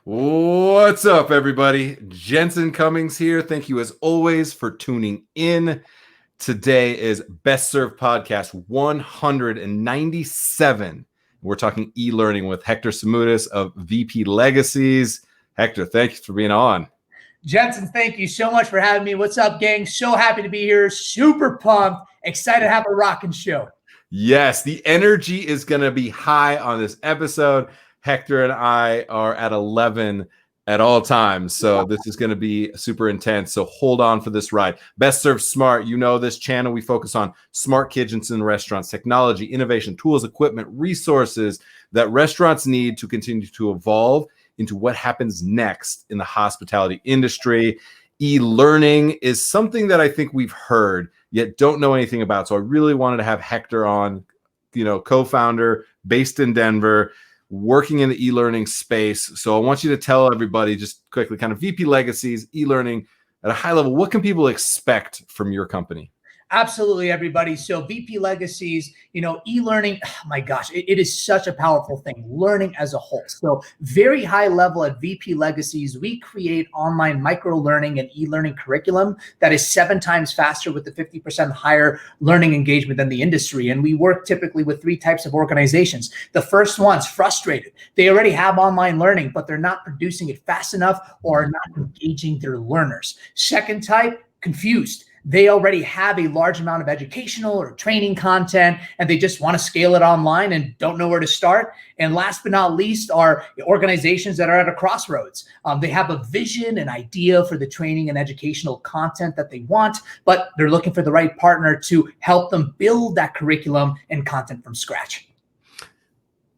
What's up, everybody? Jensen Cummings here. Thank you, as always, for tuning in. Today is Best Served Podcast 197. We're talking e-learning with Hector Simoudis of VP Legacies. Hector, thank you for being on. Jensen, thank you so much for having me. What's up, gang? So happy to be here. Super pumped. Excited to have a rocking show. Yes, the energy is going to be high on this episode. Hector and I are at 11 at all times. So this is going to be super intense. So hold on for this ride. Best Served Smart. You know, this channel, we focus on smart kitchens and restaurants, technology, innovation, tools, equipment, resources that restaurants need to continue to evolve into what happens next in the hospitality industry. E-learning is something that I think we've heard, yet don't know anything about. So I really wanted to have Hector on, co-founder based in Denver, working in the e-learning space. So I want you to tell everybody just quickly, kind of VP Legacies, e-learning at a high level. What can people expect from your company? Absolutely, everybody. So VP Legacies, e-learning, oh my gosh, it is such a powerful thing, learning as a whole. So very high level at VP Legacies, we create online micro-learning and e-learning curriculum that is 7 times faster with the 50% higher learning engagement than the industry. And we work typically with 3 types of organizations. The first one's frustrated. They already have online learning, but they're not producing it fast enough or not engaging their learners. Second type, confused. They already have a large amount of educational or training content, and they just want to scale it online and don't know where to start. And last but not least are organizations that are at a crossroads. They have a vision, an idea for the training and educational content that they want, but they're looking for the right partner to help them build that curriculum and content from scratch.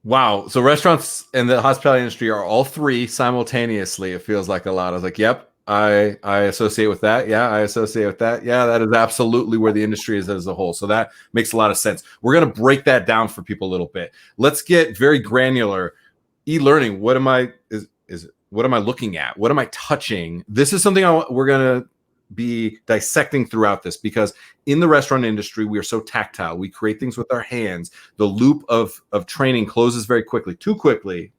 Wow. So restaurants and the hospitality industry are all 3 simultaneously. It feels like a lot. I was like, yep. I associate with that. Yeah, I associate with that. Yeah, that is absolutely where the industry is as a whole. So that makes a lot of sense. We're going to break that down for people a little bit. Let's get very granular. E-learning, what am I looking at? What am I touching? This is something we're going to be dissecting throughout this, because in the restaurant industry, we are so tactile. We create things with our hands. The loop of training closes very quickly, too quickly,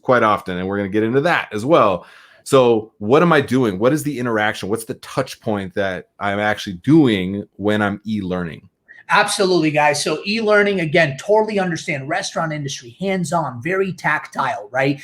quite often. And we're going to get into that as well. So what am I doing? What is the interaction? What's the touch point that I'm actually doing when I'm e-learning? Absolutely, guys. So e-learning, again, totally understand restaurant industry, hands-on, very tactile, right?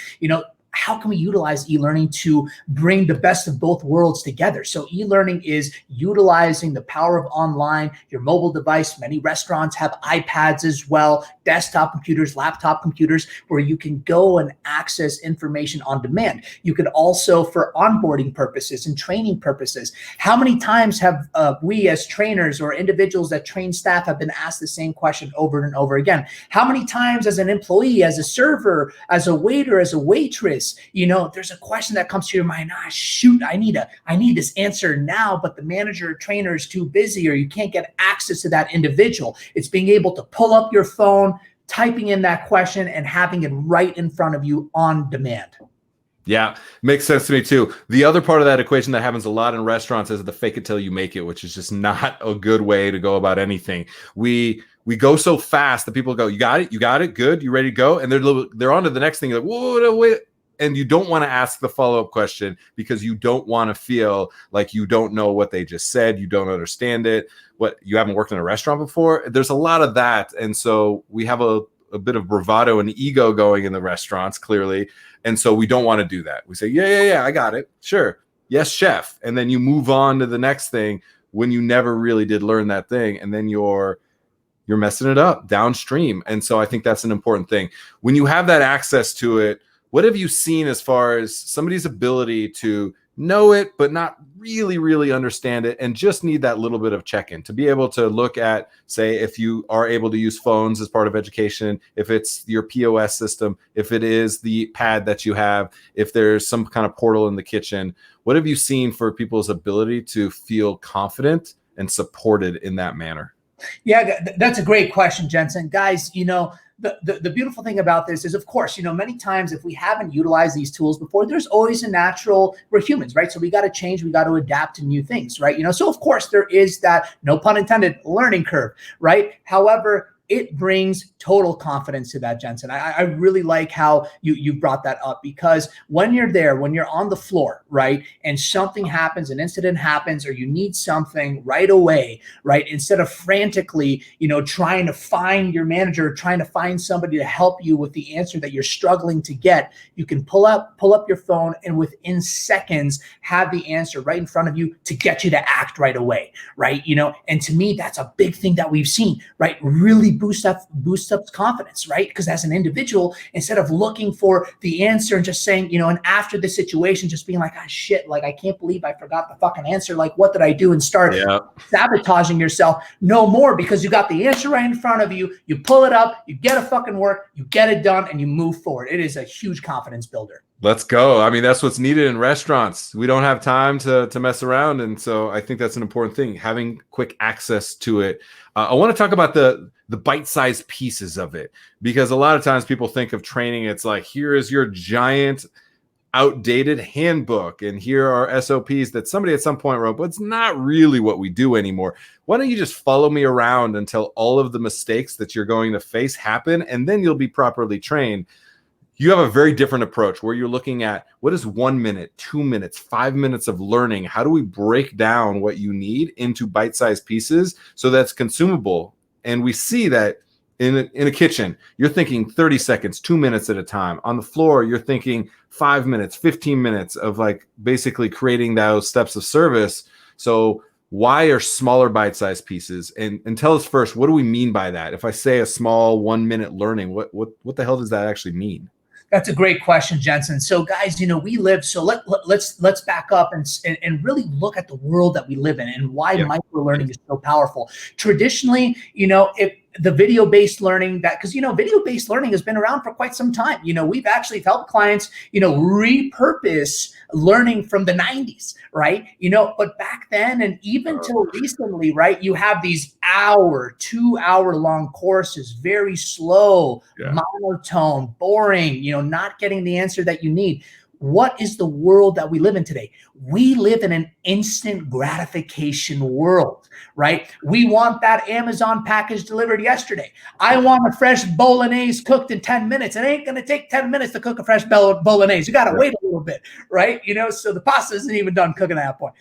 How can we utilize e-learning to bring the best of both worlds together? So e-learning is utilizing the power of online, your mobile device. Many restaurants have iPads as well, desktop computers, laptop computers, where you can go and access information on demand. You could also, for onboarding purposes and training purposes, how many times have we as trainers or individuals that train staff have been asked the same question over and over again? How many times as an employee, as a server, as a waiter, as a waitress, there's a question that comes to your mind, shoot, I need this answer now, but the manager or trainer is too busy, or you can't get access to that individual. It's being able to pull up your phone, typing in that question, and having it right in front of you on demand. Yeah, makes sense to me too. The other part of that equation that happens a lot in restaurants is the fake it till you make it, which is just not a good way to go about anything. We go so fast that people go, you got it, good, you ready to go? And they're on to the next thing. Like, whoa, wait. And you don't want to ask the follow-up question because you don't want to feel like you don't know what they just said. You don't understand it. What, you haven't worked in a restaurant before? There's a lot of that. And so we have a bit of bravado and ego going in the restaurants, clearly. And so we don't want to do that. We say, yeah, I got it. Sure. Yes, chef. And then you move on to the next thing when you never really did learn that thing. And then you're messing it up downstream. And so I think that's an important thing. When you have that access to it, what have you seen as far as somebody's ability to know it, but not really, really understand it, and just need that little bit of check-in to be able to look at, say, if you are able to use phones as part of education, if it's your POS system, if it is the pad that you have, if there's some kind of portal in the kitchen, what have you seen for people's ability to feel confident and supported in that manner? Yeah, that's a great question, Jensen. Guys, the beautiful thing about this is, of course, many times if we haven't utilized these tools before, there's always a natural, we're humans, right? So we got to change, we got to adapt to new things, right? So of course there is that, no pun intended, learning curve, right? However, it brings total confidence to that, Jensen. I really like how you brought that up, because when you're there, when you're on the floor, right, and something happens, an incident happens, or you need something right away, right, instead of frantically, trying to find your manager, trying to find somebody to help you with the answer that you're struggling to get, you can pull up your phone and within seconds have the answer right in front of you to get you to act right away, right? And to me, that's a big thing that we've seen, right? Really boost up confidence, right? Because as an individual, instead of looking for the answer and just saying, and after the situation, just being like, ah, shit, like, I can't believe I forgot the fucking answer. Like, what did I do? And start sabotaging yourself. No more, because you got the answer right in front of you. You pull it up, you get a fucking work, you get it done, and you move forward. It is a huge confidence builder. Let's go. I mean, that's what's needed in restaurants. We don't have time to mess around. And so I think that's an important thing, having quick access to it. I want to talk about the bite-sized pieces of it, because a lot of times people think of training, it's like, here is your giant outdated handbook, and here are SOPs that somebody at some point wrote, but it's not really what we do anymore. Why don't you just follow me around until all of the mistakes that you're going to face happen, and then you'll be properly trained. You have a very different approach where you're looking at what is 1 minute, 2 minutes, 5 minutes of learning. How do we break down what you need into bite-sized pieces so that's consumable? And we see that in a kitchen, you're thinking 30 seconds, 2 minutes at a time. On the floor, you're thinking 5 minutes, 15 minutes of like basically creating those steps of service. So why are smaller bite-sized pieces? And tell us first, what do we mean by that? If I say a small 1 minute learning, what the hell does that actually mean? That's a great question, Jensen. So guys, we live, so let's back up and really look at the world that we live in and why micro learning is so powerful. Traditionally, if the video-based learning, because video-based learning has been around for quite some time. We've actually helped clients repurpose learning from the 90s, right? But back then, and even till recently, right, you have these 2-hour long courses, very slow, monotone, boring, not getting the answer that you need. What is the world that we live in today? We live in an instant gratification world, right? We want that Amazon package delivered yesterday. I want a fresh bolognese cooked in 10 minutes. It ain't going to take 10 minutes to cook a fresh bolognese. You got to wait a little bit, right? So the pasta isn't even done cooking at that point.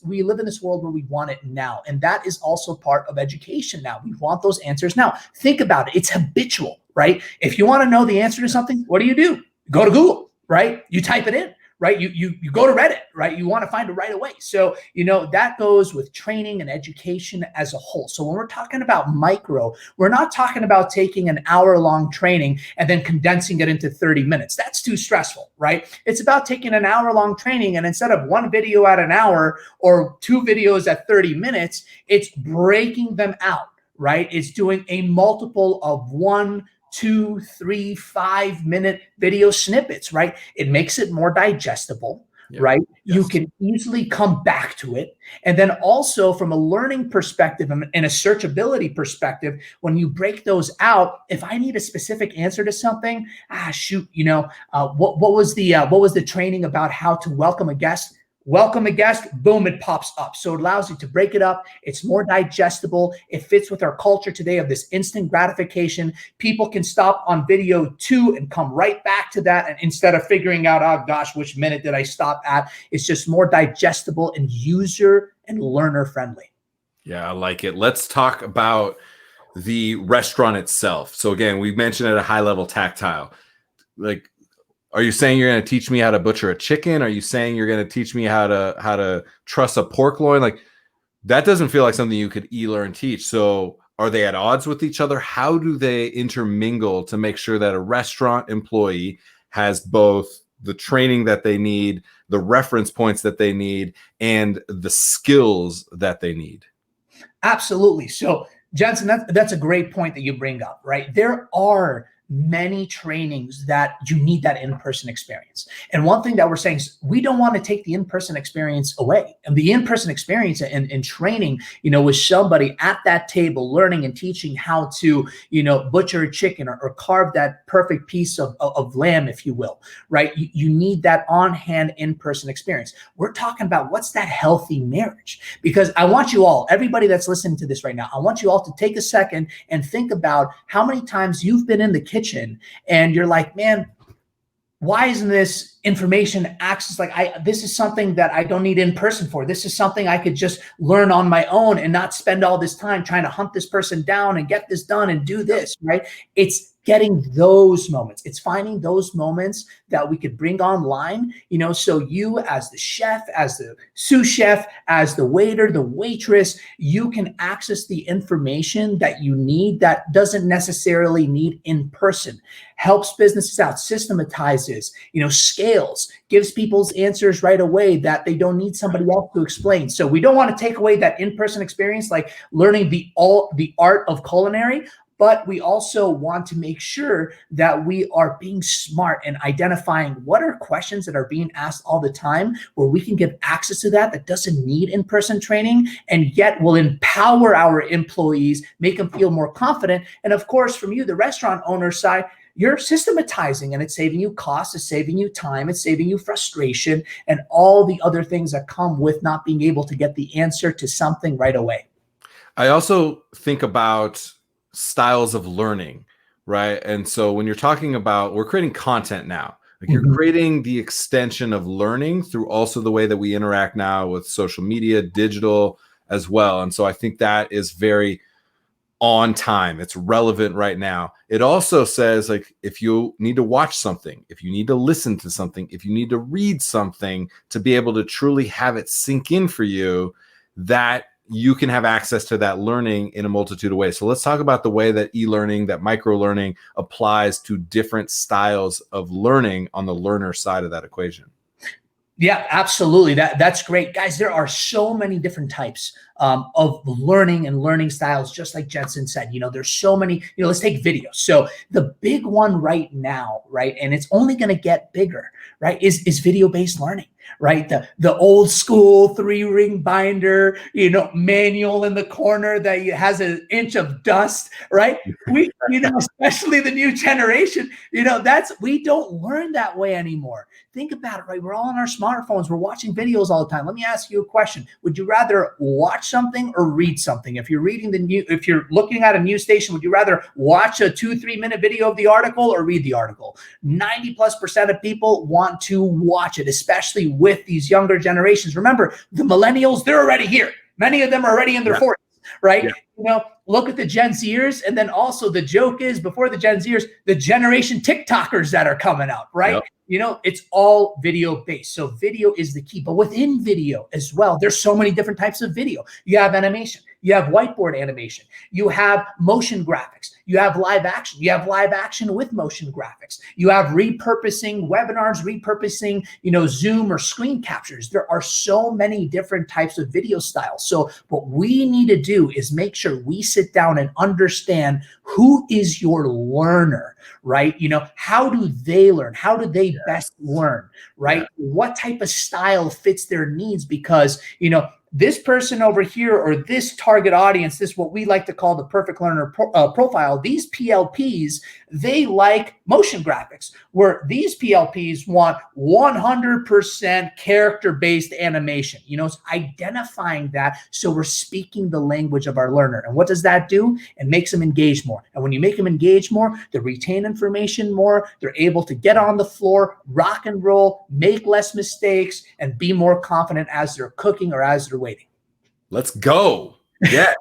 We live in this world where we want it now. And that is also part of education now. We want those answers now. Think about it. It's habitual. Right? If you want to know the answer to something, what do? Go to Google, right? You type it in, right? You go to Reddit, right? You want to find it right away. So, that goes with training and education as a whole. So when we're talking about micro, we're not talking about taking an hour-long training and then condensing it into 30 minutes. That's too stressful, right? It's about taking an hour-long training, and instead of one video at an hour or 2 videos at 30 minutes, it's breaking them out, right? It's doing a multiple of 1, 2, 3, 5 minute video snippets, right? It makes it more digestible, right? Yes. You can easily come back to it. And then also from a learning perspective and a searchability perspective, when you break those out, if I need a specific answer to something, what was the training about how to welcome a guest? Welcome a guest, boom, it pops up. So it allows you to break it up. It's more digestible. It fits with our culture today of this instant gratification. People can stop on video 2 and come right back to that. And instead of figuring out, oh gosh, which minute did I stop at? It's just more digestible and user and learner friendly. Yeah, I like it. Let's talk about the restaurant itself. So again, we mentioned at a high level tactile. Like, are you saying you're going to teach me how to butcher a chicken? Are you saying you're going to teach me how to truss a pork loin? Like, that doesn't feel like something you could e-learn teach. So are they at odds with each other? How do they intermingle to make sure that a restaurant employee has both the training that they need, the reference points that they need, and the skills that they need? Absolutely. So Jensen, that's a great point that you bring up, right? There are many trainings that you need that in-person experience. And one thing that we're saying is we don't want to take the in-person experience away. And the in-person experience in training, with somebody at that table learning and teaching how to, butcher a chicken or carve that perfect piece of lamb, if you will, right? You need that on-hand in-person experience. We're talking about what's that healthy marriage? Because I want you all, everybody that's listening to this right now, I want you all to take a second and think about how many times you've been in the kitchen and you're like, man, why isn't this information access? This is something that I don't need in person for. This is something I could just learn on my own and not spend all this time trying to hunt this person down and get this done and do this, right? It's getting those moments. It's finding those moments that we could bring online, so you as the chef, as the sous chef, as the waiter, the waitress, you can access the information that you need that doesn't necessarily need in person. Helps businesses out, systematizes, scales, gives people's answers right away that they don't need somebody else to explain. So we don't want to take away that in-person experience, like learning the art of culinary, but we also want to make sure that we are being smart and identifying what are questions that are being asked all the time where we can get access to that doesn't need in-person training and yet will empower our employees, make them feel more confident. And of course, from you, the restaurant owner side, you're systematizing and it's saving you costs, it's saving you time, it's saving you frustration and all the other things that come with not being able to get the answer to something right away. I also think about styles of learning, right? And so when you're talking about, we're creating content now, like you're creating the extension of learning through also the way that we interact now with social media, digital as well. And so I think that is very on time. It's relevant right now. It also says, like, if you need to watch something, if you need to listen to something, if you need to read something to be able to truly have it sink in for you, that you can have access to that learning in a multitude of ways. So let's talk about the way that e-learning, that micro-learning applies to different styles of learning on the learner side of that equation. Yeah, absolutely. That's great. Guys, there are so many different types of learning and learning styles, just like Jensen said. There's so many, let's take video. So the big one right now, right, and it's only going to get bigger, right, is video-based learning, right? The old school 3-ring binder, manual in the corner that has an inch of dust, right? We, especially the new generation, we don't learn that way anymore. Think about it, right? We're all on our smartphones. We're watching videos all the time. Let me ask you a question. Would you rather watch something or read something? If you're if you're looking at a news station, would you rather watch a 2-3 minute video of the article or read the article? 90+% of people want to watch it, especially with these younger generations. Remember, the millennials, they're already here. Many of them are already in their 40s, right? Yeah. Look at the Gen Zers. And then also the joke is, before the Gen Zers, the generation TikTokers that are coming out, right? Yep. It's all video based. So video is the key. But within video as well, there's so many different types of video. You have animation. You have whiteboard animation. You have motion graphics. You have live action. You have live action with motion graphics. You have repurposing webinars, repurposing, Zoom or screen captures. There are so many different types of video styles. So what we need to do is make sure we sit down and understand who is your learner, right? How do they learn? How do they best learn, right? What type of style fits their needs? Because, this person over here, or this target audience, this what we like to call the perfect learner profile, these PLPs, they like motion graphics, where these PLPs want 100% character-based animation. It's identifying that, so we're speaking the language of our learner. And what does that do? It makes them engage more. And when you make them engage more, they retain information more, they're able to get on the floor, rock and roll, make less mistakes, and be more confident as they're cooking or as they're waiting. Let's go. Yes.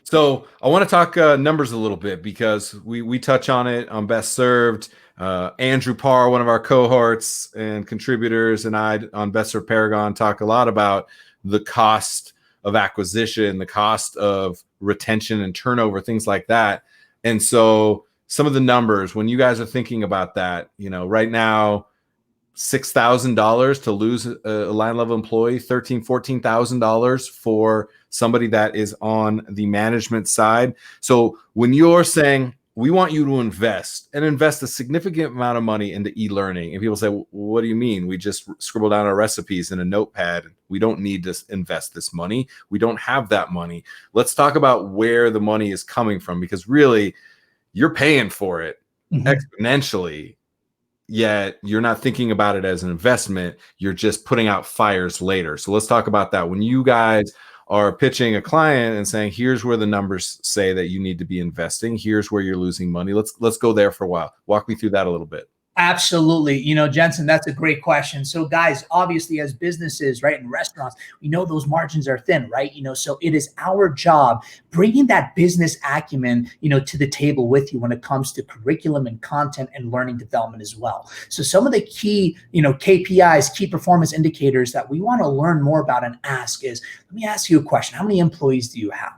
So I want to talk numbers a little bit, because we touch on it on Best Served. Andrew Parr, one of our cohorts and contributors, and I on Best Served Paragon talk a lot about the cost of acquisition, the cost of retention and turnover, things like that. And so some of the numbers, when you guys are thinking about that, right now, $6,000 to lose a line level employee, $13,000, $14,000 for somebody that is on the management side. So when you're saying, we want you to invest a significant amount of money into e-learning. And people say, well, what do you mean? We just scribble down our recipes in a notepad. We don't need to invest this money. We don't have that money. Let's talk about where the money is coming from, because really you're paying for it exponentially, yet you're not thinking about it as an investment. You're just putting out fires later. So let's talk about that. When you guys are pitching a client and saying, here's where the numbers say that you need to be investing, here's where you're losing money, let's go there for a while. Walk me through that a little bit. Absolutely. You know, Jensen, that's a great question. So guys, obviously as businesses, right, in restaurants, we know those margins are thin, right? You know, so it is our job bringing that business acumen, you know, to the table with you when it comes to curriculum and content and learning development as well. So some of the key, you know, KPIs, key performance indicators that we want to learn more about and ask is, let me ask you a question. How many employees do you have?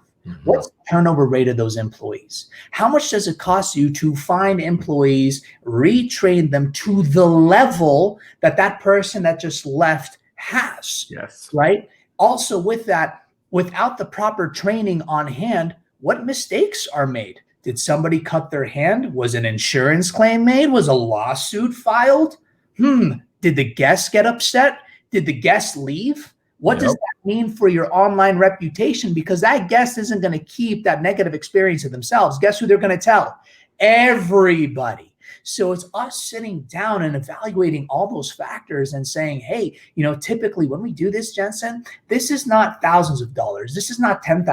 What's the turnover rate of those employees? How much does it cost you to find employees, retrain them to the level that that person that just left has? Yes. Right? Also with that, without the proper training on hand, what mistakes are made? Did somebody cut their hand? Was an insurance claim made? Was a lawsuit filed? Did the guest get upset? Did the guest leave? What does that mean for your online reputation? Because that guest isn't going to keep that negative experience to themselves. Guess who they're going to tell? Everybody. So it's us sitting down and evaluating all those factors and saying, hey, you know, typically when we do this, Jensen, this is not thousands of dollars. This is not tens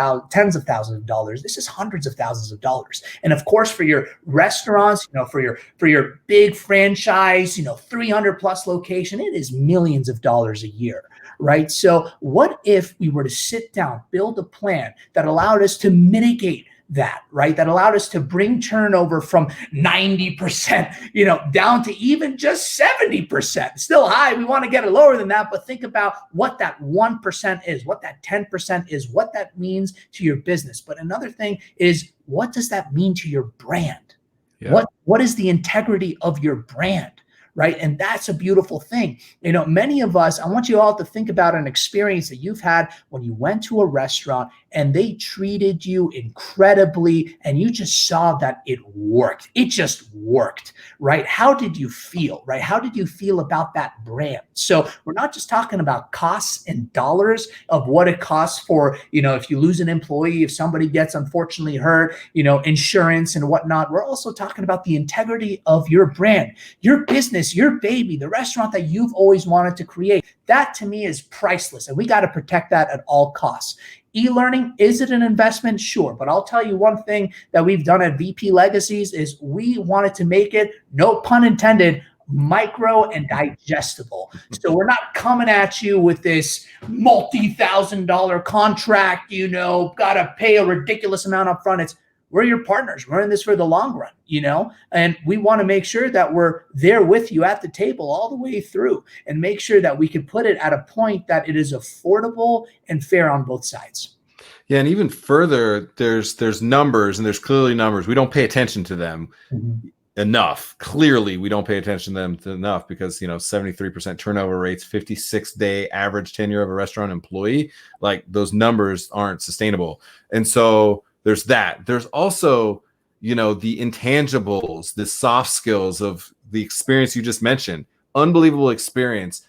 of thousands of dollars. This is hundreds of thousands of dollars. And of course, for your restaurants, you know, for your big franchise, you know, 300 plus location, it is millions of dollars a year. Right? So what if we were to sit down, build a plan that allowed us to mitigate that, right? That allowed us to bring turnover from 90%, you know, down to even just 70%. Still high. We want to get it lower than that, but think about what that 1% is, what that 10% is, what that means to your business. But another thing is, what does that mean to your brand? Yeah. What is the integrity of your brand? Right. And that's a beautiful thing. You know, many of us, I want you all to think about an experience that you've had when you went to a restaurant and they treated you incredibly and you just saw that it worked. It just worked. Right. How did you feel? Right. How did you feel about that brand? So we're not just talking about costs and dollars of what it costs for, you know, if you lose an employee, if somebody gets unfortunately hurt, you know, insurance and whatnot. We're also talking about the integrity of your brand, your business, your baby, the restaurant that you've always wanted to create. That to me is priceless, and we got to protect that at all costs. E-learning, is it an investment? Sure. But I'll tell you one thing that we've done at VP Legacies is we wanted to make it, no pun intended, micro and digestible. So we're not coming at you with this multi-$1,000 contract, you know, got to pay a ridiculous amount up front. We're your partners. We're in this for the long run, you know, and we want to make sure that we're there with you at the table all the way through and make sure that we can put it at a point that it is affordable and fair on both sides. Yeah. And even further, there's numbers, and there's clearly numbers. We don't pay attention to them enough. Clearly, we don't pay attention to them enough because, you know, 73% turnover rates, 56-day average tenure of a restaurant employee, like those numbers aren't sustainable. And so there's that. There's also, you know, the intangibles, the soft skills of the experience you just mentioned. Unbelievable experience,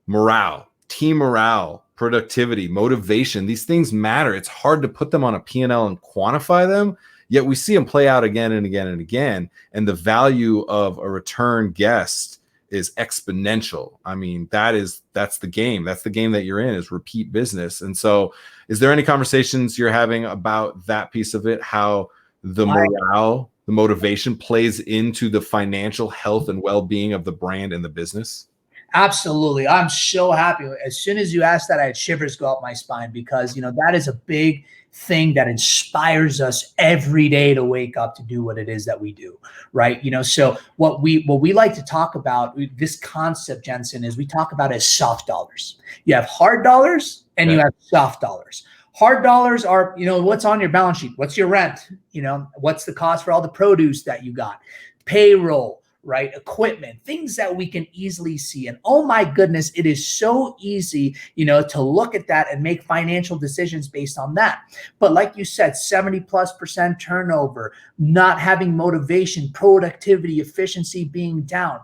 morale, team morale, productivity, motivation. These things matter. It's hard to put them on a P&L and quantify them, yet we see them play out again and again and again. And the value of a return guest is exponential. I mean, that's the game. That's the game that you're in, is repeat business. And so is there any conversations you're having about that piece of it? How the morale, the motivation plays into the financial health and well-being of the brand and the business? Absolutely. I'm so happy. As soon as you asked that, I had shivers go up my spine because, you know, that is a big thing that inspires us every day to wake up to do what it is that we do. Right. You know, so what we like to talk about, this concept, Jensen, is we talk about as soft dollars. You have hard dollars and you have soft dollars. Hard dollars are, you know, what's on your balance sheet? What's your rent? You know, what's the cost for all the produce that you got? Payroll, right? Equipment, things that we can easily see. And oh my goodness, it is so easy, to look at that and make financial decisions based on that. But like you said, 70+% turnover, not having motivation, productivity, efficiency being down.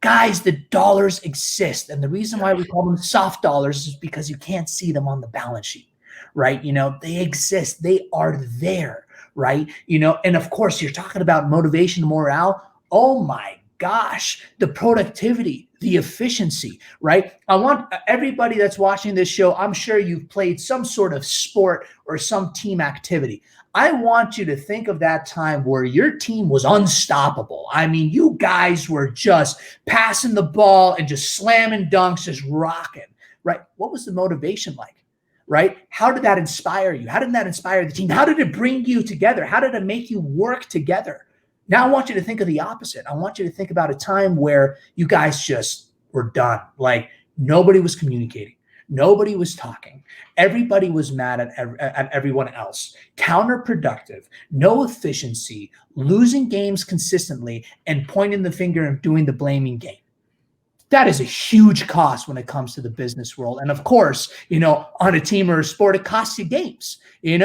Guys, the dollars exist. And the reason why we call them soft dollars is because you can't see them on the balance sheet, right? They exist. They are there, right? And of course, you're talking about motivation, morale. Oh my gosh, the productivity, the efficiency, right? I want everybody that's watching this show, I'm sure you've played some sort of sport or some team activity. I want you to think of that time where your team was unstoppable. I mean, you guys were just passing the ball and just slamming dunks, just rocking, right? What was the motivation like? Right? How did that inspire you? How did that inspire the team? How did it bring you together? How did it make you work together? Now I want you to think of the opposite. I want you to think about a time where you guys just were done. Like nobody was communicating. Nobody was talking. Everybody was mad at everyone else. Counterproductive, no efficiency, losing games consistently, and pointing the finger and doing the blaming game. That is a huge cost when it comes to the business world. And of course, on a team or a sport, it costs you games, In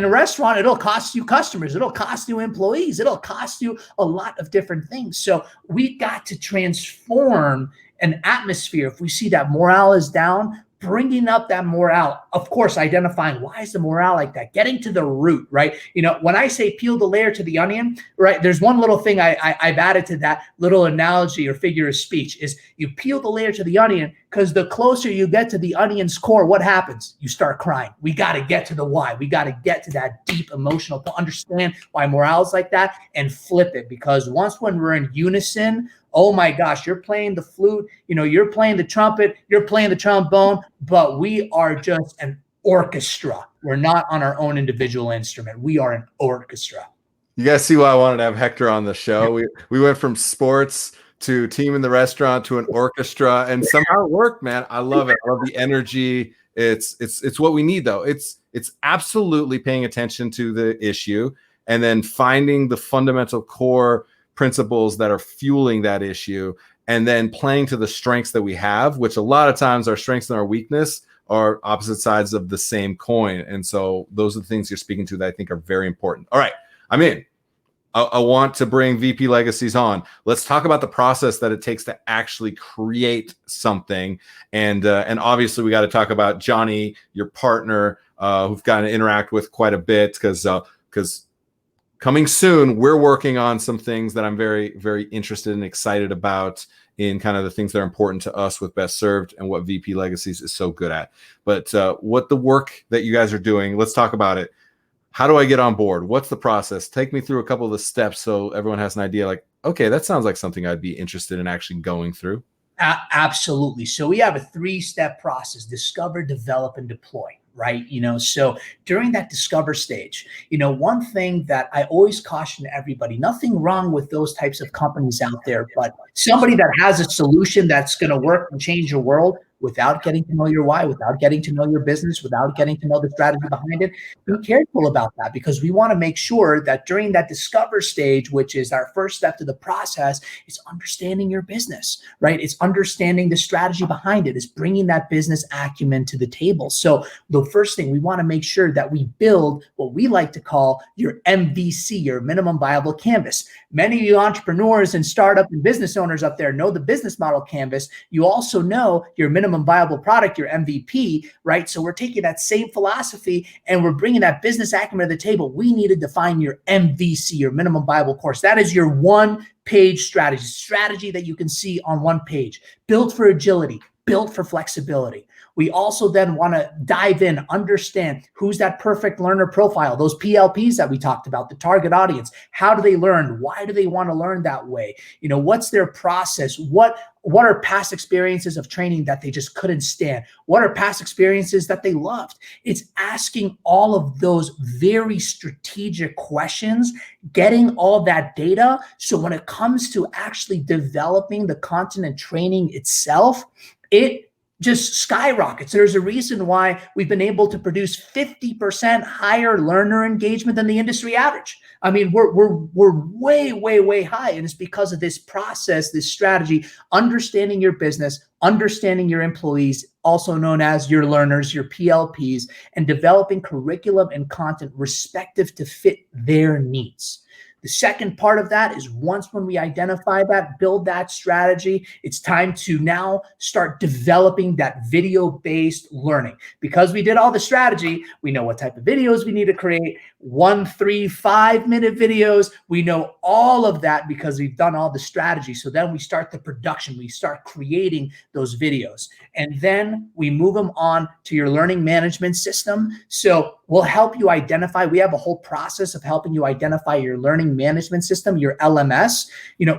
a restaurant, it'll cost you customers. It'll cost you employees. It'll cost you a lot of different things. So we got to transform an atmosphere. If we see that morale is down, bringing up that morale, of course, identifying why is the morale like that, getting to the root, right? When I say peel the layer to the onion, right, there's one little thing I've added to that little analogy or figure of speech is you peel the layer to the onion because the closer you get to the onion's core, what happens? You start crying. We got to get to the why. We got to get to that deep emotional point, understand why morale is like that and flip it, because when we're in unison, oh my gosh, you're playing the flute, you're playing the trumpet, you're playing the trombone, but we are just an orchestra. We're not on our own individual instrument. We are an orchestra. You guys see why I wanted to have Hector on the show. We went from sports to team in the restaurant to an orchestra, and somehow it worked, man. I love it. I love the energy. It's what we need, though. It's absolutely paying attention to the issue and then finding the fundamental core principles that are fueling that issue, and then playing to the strengths that we have, which a lot of times our strengths and our weakness are opposite sides of the same coin. And so those are the things you're speaking to that I think are very important. All right, I'm in. I want to bring VP Legacies on. Let's talk about the process that it takes to actually create something. And obviously we got to talk about Johnny, your partner, who've gotten to interact with quite a bit because coming soon, we're working on some things that I'm very, very interested and excited about in kind of the things that are important to us with Best Served and what VP Legacies is so good at. But what the work that you guys are doing, let's talk about it. How do I get on board? What's the process? Take me through a couple of the steps so everyone has an idea like, okay, that sounds like something I'd be interested in actually going through. Absolutely. So we have a 3-step process: discover, develop, and deploy. Right. So during that discover stage, one thing that I always caution everybody, nothing wrong with those types of companies out there, but somebody that has a solution that's going to work and change your world without getting to know your why, without getting to know your business, without getting to know the strategy behind it, be careful about that, because we want to make sure that during that discover stage, which is our first step to the process, is understanding your business, right? It's understanding the strategy behind it, is bringing that business acumen to the table. So the first thing, we want to make sure that we build what we like to call your MVC, your minimum viable canvas. Many of you entrepreneurs and startup and business owners up there know the business model canvas. You also know your minimum viable product, your MVP, right? So we're taking that same philosophy and we're bringing that business acumen to the table. We need to define your MVC, your minimum viable course. That is your one-page strategy that you can see on one page, built for agility, built for flexibility. We also then want to dive in, understand who's that perfect learner profile, those PLPs that we talked about, the target audience. How do they learn? Why do they want to learn that way? What's their process? What are past experiences of training that they just couldn't stand? What are past experiences that they loved? It's asking all of those very strategic questions, getting all that data. So when it comes to actually developing the content and training itself, it just skyrockets. There's a reason why we've been able to produce 50% higher learner engagement than the industry average. I mean, we're way, way, way high. And it's because of this process, this strategy, understanding your business, understanding your employees, also known as your learners, your PLPs, and developing curriculum and content respective to fit their needs. The second part of that is when we identify that, build that strategy, it's time to now start developing that video-based learning. Because we did all the strategy, we know what type of videos we need to create, 1, 3, 5-minute videos. We know all of that because we've done all the strategy. So then we start the production. We start creating those videos. And then we move them on to your learning management system. So we'll help you identify. We have a whole process of helping you identify your learning management system, your LMS.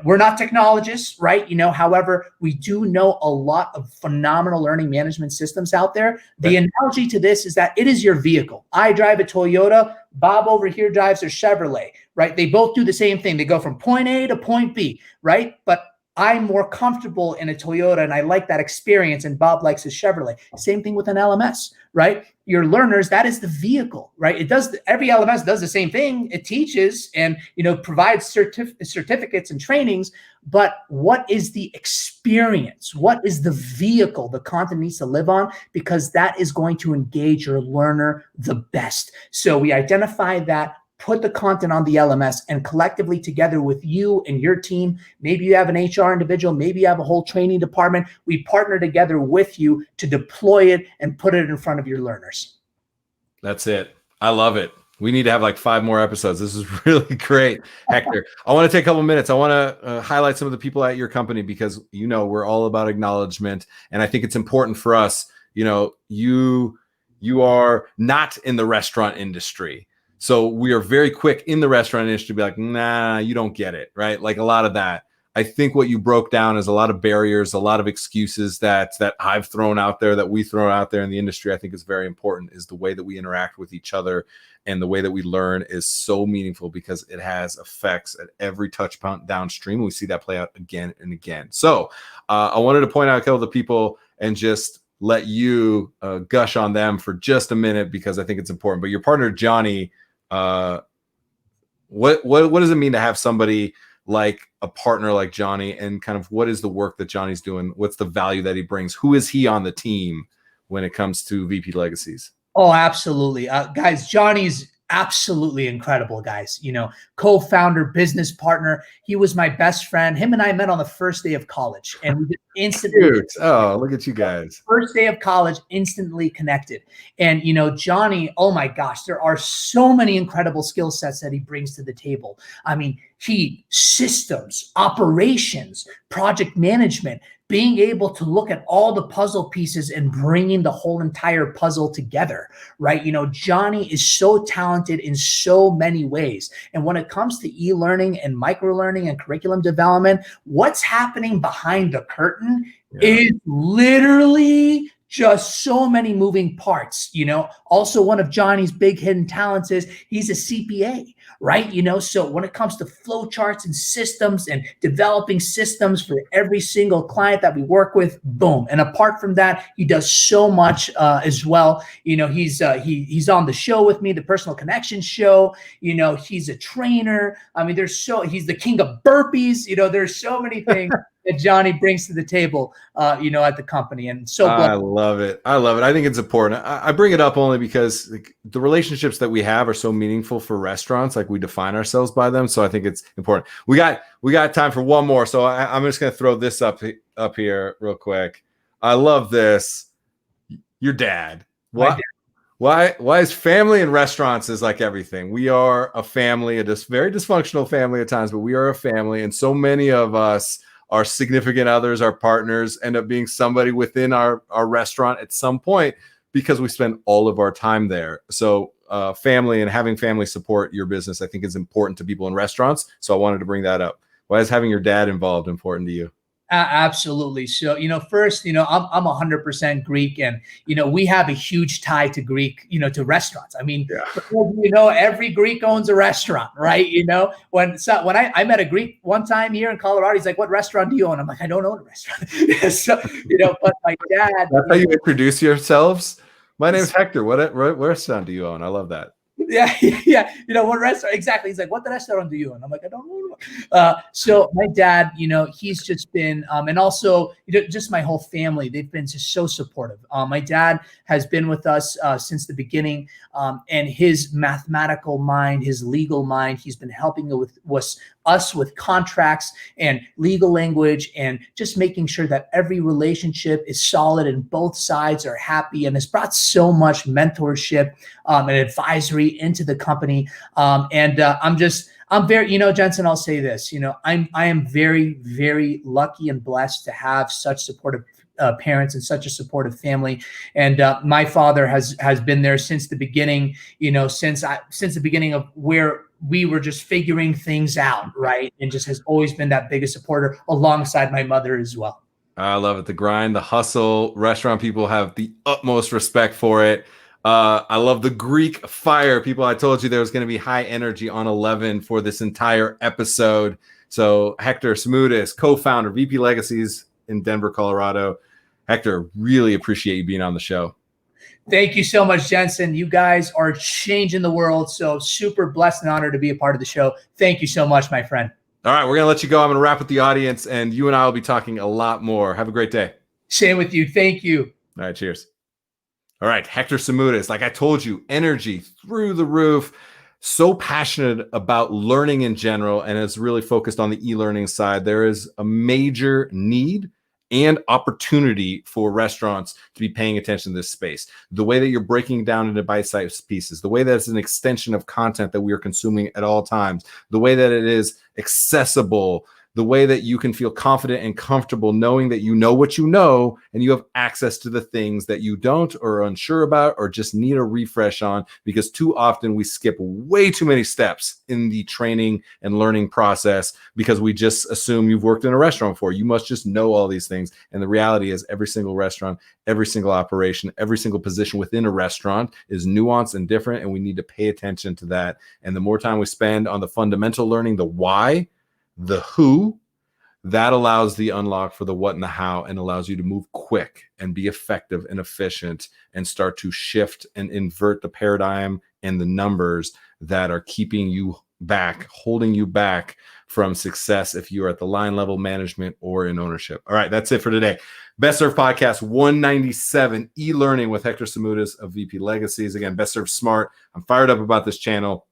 We're not technologists, right? However, we do know a lot of phenomenal learning management systems out there. The analogy to this is that it is your vehicle. I drive a Toyota. Bob over here drives a Chevrolet, right? They both do the same thing. They go from point A to point B, right? But I'm more comfortable in a Toyota and I like that experience, and Bob likes his Chevrolet. Same thing with an LMS, right? Your learners, that is the vehicle, right? Every LMS does the same thing. It teaches and provides certificates and trainings, but what is the experience? What is the vehicle the content needs to live on? Because that is going to engage your learner the best. So we identify that, put the content on the LMS, and collectively together with you and your team, maybe you have an HR individual, maybe you have a whole training department, we partner together with you to deploy it and put it in front of your learners. That's it. I love it. We need to have like 5 more episodes. This is really great, Hector. I want to take a couple minutes. I want to highlight some of the people at your company because, we're all about acknowledgement. And I think it's important for us, you are not in the restaurant industry. So we are very quick in the restaurant industry to be like, nah, you don't get it, right? Like a lot of that. I think what you broke down is a lot of barriers, a lot of excuses that I've thrown out there, that we throw out there in the industry. I think is very important, is the way that we interact with each other and the way that we learn is so meaningful because it has effects at every touch point downstream. And we see that play out again and again. So I wanted to point out a couple of the people and just let you gush on them for just a minute because I think it's important. But your partner, Johnny, what does it mean to have somebody like a partner like Johnny, and kind of what is the work that Johnny's doing? What's the value that he brings? Who is he on the team when it comes to VP Legacies? Oh, absolutely. Guys, Johnny's absolutely incredible, guys. Co-founder, business partner. He was my best friend. Him and I met on the first day of college, and we just instantly. Cute. Oh, look at you guys. First day of college, instantly connected. And Johnny, oh my gosh, there are so many incredible skill sets that he brings to the table. I mean, systems, operations, project management, being able to look at all the puzzle pieces and bringing the whole entire puzzle together, right? Johnny is so talented in so many ways. And when it comes to e-learning and microlearning and curriculum development, what's happening behind the curtain is literally just so many moving parts. Also one of Johnny's big hidden talents is he's a CPA, right? So when it comes to flow charts and systems and developing systems for every single client that we work with, boom. And apart from that, he does so much as well. He's on the show with me, the Personal Connection show. He's a trainer. I mean, he's the king of burpees. There's so many things that Johnny brings to the table, at the company. And so I love it. I think it's important. I bring it up only because the relationships that we have are so meaningful for restaurants. Like we define ourselves by them. So I think it's important. We got time for one more. So I'm just going to throw this up here real quick. I love this. Your dad. Why is family in restaurants is like everything. We are a family, a very dysfunctional family at times, but we are a family. And so many of us, our significant others, our partners, end up being somebody within our restaurant at some point because we spend all of our time there. So family and having family support your business, I think, is important to people in restaurants. So I wanted to bring that up. Why is having your dad involved important to you? Absolutely. So, first, I'm 100% Greek, and, we have a huge tie to Greek, to restaurants. I mean, Yeah. for those of you every Greek owns a restaurant, right? When I met a Greek one time here in Colorado, he's like, "What restaurant do you own?" I'm like, "I don't own a restaurant." So, but my dad. That's how you introduce yourselves. My name's Hector. What restaurant do you own? I love that. Yeah, yeah. What restaurant? Exactly. He's like, "What restaurant do you own?" I'm like, "I don't know." So my dad, he's just been, and also just my whole family, they've been just so supportive. My dad has been with us since the beginning, and his mathematical mind, his legal mind, he's been helping with us with contracts and legal language, and just making sure that every relationship is solid and both sides are happy, and has brought so much mentorship and advisory into the company. I'm very, Jensen, I'll say this, I am very, very lucky and blessed to have such supportive parents and such a supportive family. And my father has been there since the beginning, since the beginning of where we were just figuring things out, right? And just has always been that biggest supporter alongside my mother as well. I love it. The grind, the hustle. Restaurant people have the utmost respect for it. I love the Greek fire. People, I told you there was going to be high energy on 11 for this entire episode. So Hector Simoudis, co-founder, VP Legacies in Denver, Colorado. Hector, really appreciate you being on the show. Thank you so much, Jensen. You guys are changing the world. So super blessed and honored to be a part of the show. Thank you so much, my friend. All right, we're going to let you go. I'm going to wrap with the audience, and you and I will be talking a lot more. Have a great day. Same with you. Thank you. All right, cheers. All right, Hector Simoudis, like I told you, energy through the roof, so passionate about learning in general, and is really focused on the e-learning side. There is a major need and opportunity for restaurants to be paying attention to this space. The way that you're breaking down into bite-sized pieces, the way that it's an extension of content that we are consuming at all times, the way that it is accessible, the way that you can feel confident and comfortable knowing that you know what you know and you have access to the things that you don't or are unsure about or just need a refresh on, because too often we skip way too many steps in the training and learning process because we just assume you've worked in a restaurant before. You must just know all these things. And the reality is every single restaurant, every single operation, every single position within a restaurant is nuanced and different, and we need to pay attention to that. And the more time we spend on the fundamental learning, the why, the who, that allows the unlock for the what and the how, and allows you to move quick and be effective and efficient and start to shift and invert the paradigm and the numbers that are keeping you back, holding you back from success if you are at the line level, management, or in ownership. All right, that's it for today. Best Served Podcast 197, e-learning with Hector Simoudis of VP Legacies. Again, Best Served Smart. I'm fired up about this channel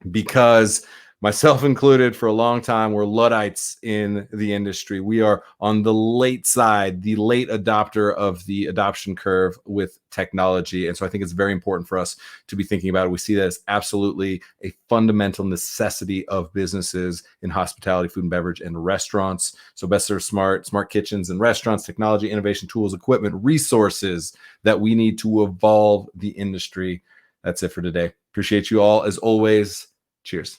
because myself included, for a long time, we're Luddites in the industry. We are on the late side, the late adopter of the adoption curve with technology. And so I think it's very important for us to be thinking about it. We see that as absolutely a fundamental necessity of businesses in hospitality, food and beverage, and restaurants. So Best Served Smart, smart kitchens and restaurants, technology, innovation, tools, equipment, resources that we need to evolve the industry. That's it for today. Appreciate you all as always. Cheers.